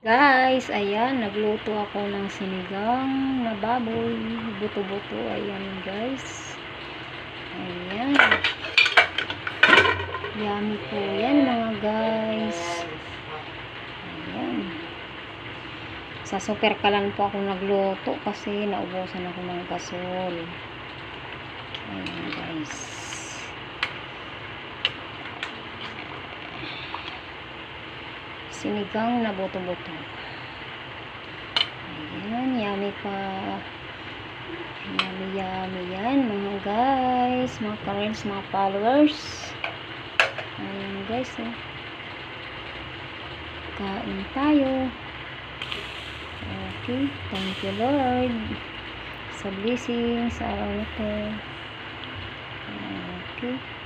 Guys, ayan, nagluto ako ng sinigang na baboy, buto-buto, ayan guys. Ayan. Yummy po yan mga guys. Ayan. Sa super kalan po ako nagluto kasi naubusan ako ng gasol. Ayan guys. Sinigang na buto-buto. Ayan, yummy pa. Yummy yan mga guys, mga friends, mga followers. Ayan guys, kain tayo. Okay, thank you Lord sa blessing sa araw na to. Okay.